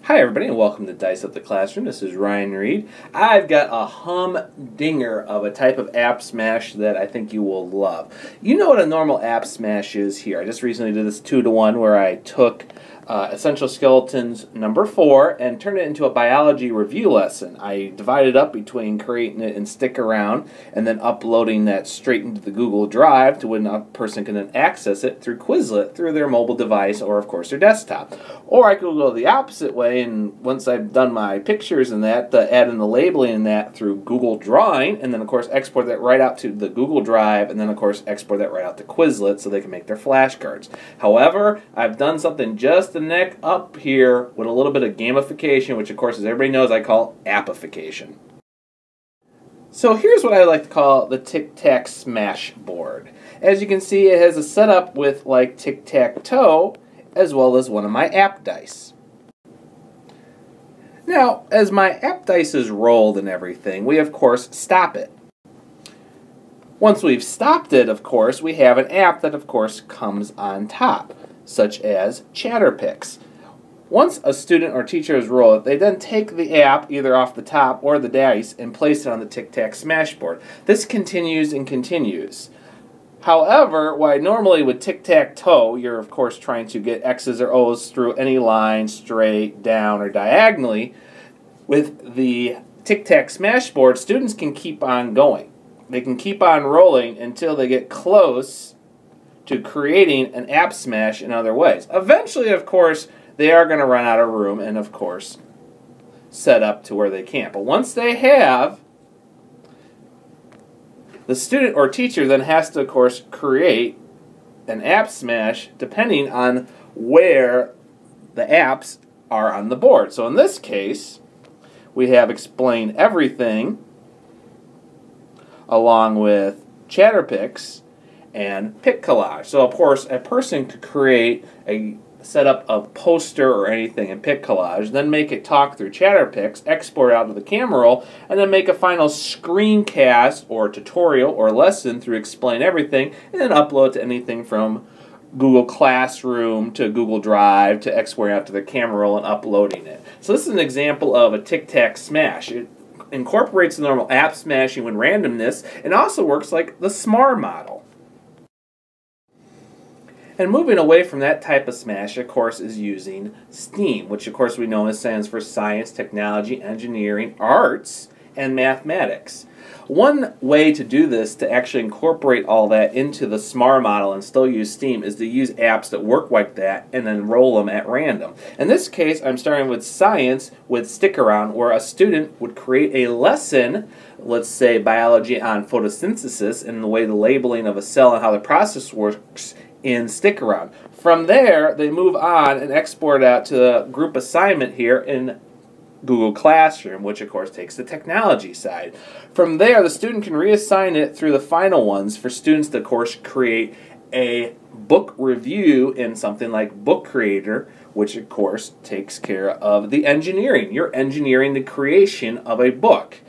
Hi everybody and welcome to Dice Up the Classroom. This is Ryan Reed. I've got a humdinger of a type of app smash that I think you will love. You know what a normal app smash is here. I just recently did this 2-to-1 where I took Essential Skeletons number 4 and turned it into a biology review lesson. I divided up between creating it in Stick-Around and then uploading that straight into the Google Drive to when a person can then access it through Quizlet through their mobile device or of course their desktop. Or I could go the opposite way, and once I've done my pictures and that, add in the labeling and that through Google Drawing, and then of course export that right out to the Google Drive, and then of course export that right out to Quizlet so they can make their flashcards. However, I've done something just the neck up here with a little bit of gamification, which of course, as everybody knows, I call appification. So here's what I like to call the Tic-Tac Smash board. As you can see, it has a setup with like tic-tac-toe, as well as one of my app dice. Now, as my app dice is rolled and everything, we of course stop it. Once we've stopped it, of course, we have an app that of course comes on top, such as ChatterPix. Once a student or teacher has rolled it, they then take the app either off the top or the dice and place it on the Tic-Tac Smash board. This continues and continues. However, why normally with tic-tac-toe, you're of course trying to get X's or O's through any line, straight, down, or diagonally, with the Tic-Tac Smash board, students can keep on going. They can keep on rolling until they get close to creating an app smash in other ways. Eventually, of course, they are going to run out of room and, of course, set up to where they can't. But once they have, the student or teacher then has to, of course, create an app smash depending on where the apps are on the board. So in this case, we have Explain Everything along with ChatterPix and Pick Collage. So of course, a person could create a setup of poster or anything in Pick Collage, then make it talk through ChatterPix, export out to the camera roll, and then make a final screencast or tutorial or lesson through Explain Everything, and then upload to anything from Google Classroom to Google Drive to exporting out to the camera roll and uploading it. So this is an example of a Tic-Tac Smash. It incorporates the normal app smashing when randomness, and also works like the SAMR model. And moving away from that type of smash, of course, is using STEAM, which of course we know stands for Science, Technology, Engineering, Arts, and Mathematics. One way to do this, to actually incorporate all that into the SAMR model and still use STEAM, is to use apps that work like that and then roll them at random. In this case, I'm starting with Science with Stick-Around, where a student would create a lesson, let's say biology on photosynthesis, and the way the labeling of a cell and how the process works in Stick-Around. From there, they move on and export out to the group assignment here in Google Classroom, which of course takes the technology side. From there, the student can reassign it through the final ones for students to, of course, create a book review in something like Book Creator, which of course takes care of the engineering. You're engineering the creation of a book.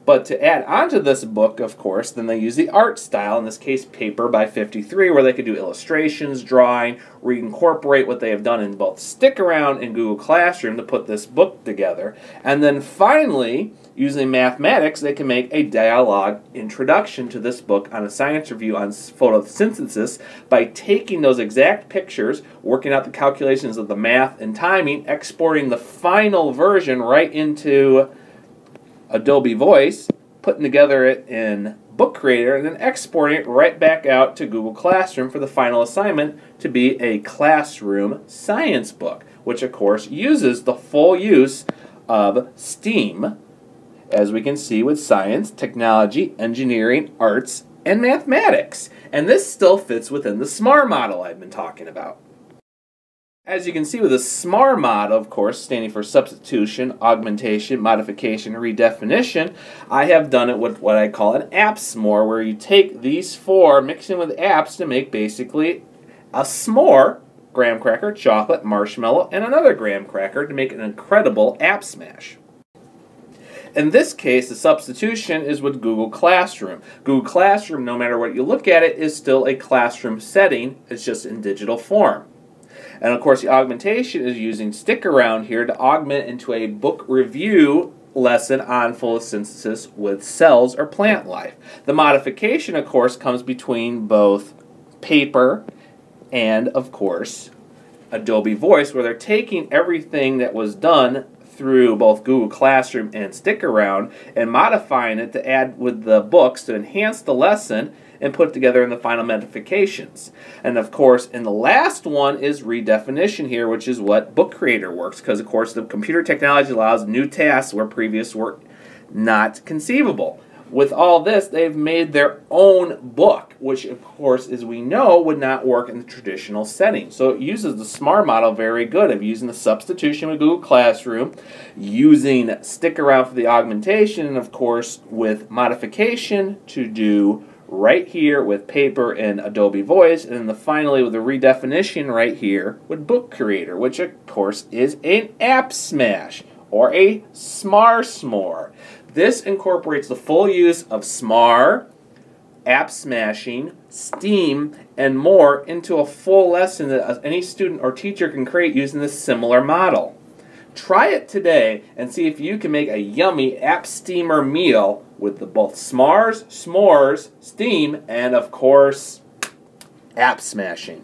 But to add onto this book, of course, then they use the art style, in this case paper by 53, where they could do illustrations, drawing, reincorporate what they have done in both Stick-Around and Google Classroom to put this book together. And then finally, using mathematics, they can make a dialogue introduction to this book on a science review on photosynthesis by taking those exact pictures, working out the calculations of the math and timing, exporting the final version right into Adobe Voice, putting together it in Book Creator, and then exporting it right back out to Google Classroom for the final assignment to be a classroom science book, which of course uses the full use of STEAM, as we can see with Science, Technology, Engineering, Arts, and Mathematics. And this still fits within the SAMR model I've been talking about. As you can see with the SAMR model, of course, standing for substitution, augmentation, modification, redefinition, I have done it with what I call an app s'more, where you take these four, mix in with apps to make basically a s'more, graham cracker, chocolate, marshmallow, and another graham cracker to make an incredible app smash. In this case, the substitution is with Google Classroom. Google Classroom, no matter what you look at it, is still a classroom setting. It's just in digital form. And of course the augmentation is using Stick Around here to augment into a book review lesson on photosynthesis with cells or plant life. The modification, of course, comes between both paper and, of course, Adobe Voice, where they're taking everything that was done through both Google Classroom and Stick Around and modifying it to add with the books to enhance the lesson and put together in the final modifications. And of course, in the last one is redefinition here, which is what Book Creator works, because of course the computer technology allows new tasks where previous were not conceivable. With all this, they've made their own book, which of course, as we know, would not work in the traditional setting. So it uses the SMART model very good of using the substitution with Google Classroom, using Stick Around for the augmentation, and of course with modification to do right here with paper and Adobe Voice, and then finally with the redefinition right here with Book Creator, which of course is an app smash or a SMAR. This incorporates the full use of SMAR, app smashing, STEAM, and more into a full lesson that any student or teacher can create using this similar model. Try it today and see if you can make a yummy app steamer meal with the both SMARs, s'mores, STEAM, and of course, app smashing.